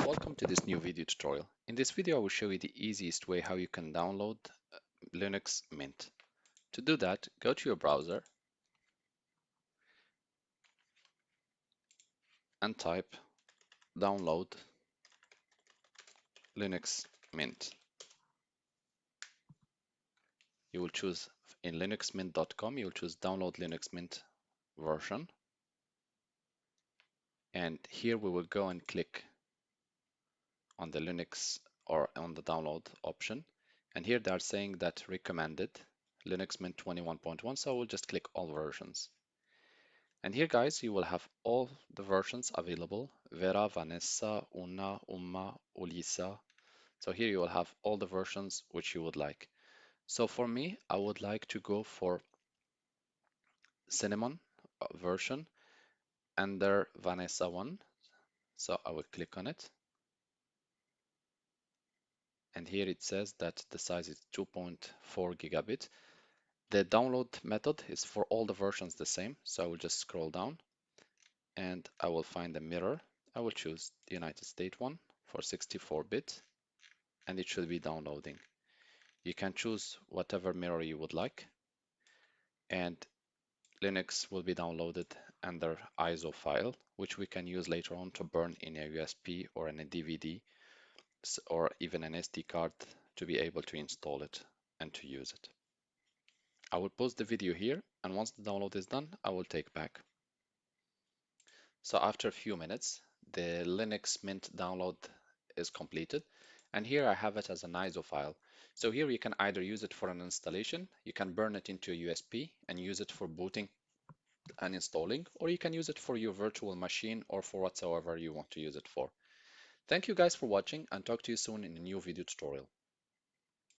Welcome to this new video tutorial. In this video, I will show you the easiest way how you can download Linux Mint. To do that, go to your browser and type download Linux Mint. You will choose in linuxmint.com, you will choose download Linux Mint version. And here we will go and click on the Linux or on the download option. And here they are saying that recommended Linux Mint 21.1, so we'll just click all versions. And here, guys, you will have all the versions available: Vera, Vanessa, Una, Umma, Ulisa. So here you will have all the versions which you would like. So for me, I would like to go for Cinnamon version under Vanessa 1. So I will click on it. And here it says that the size is 2.4 gigabit. The download method is for all the versions the same. So I will just scroll down and I will find a mirror. I will choose the United States one for 64-bit and it should be downloading. You can choose whatever mirror you would like and Linux will be downloaded under ISO file, which we can use later on to burn in a USB or in a DVD or even an SD card to be able to install it and to use it. I will pause the video here, and once the download is done, I will take back. So after a few minutes, the Linux Mint download is completed, and here I have it as an ISO file. So here you can either use it for an installation, you can burn it into a USB and use it for booting and installing, or you can use it for your virtual machine or for whatsoever you want to use it for. Thank you guys for watching and talk to you soon in a new video tutorial.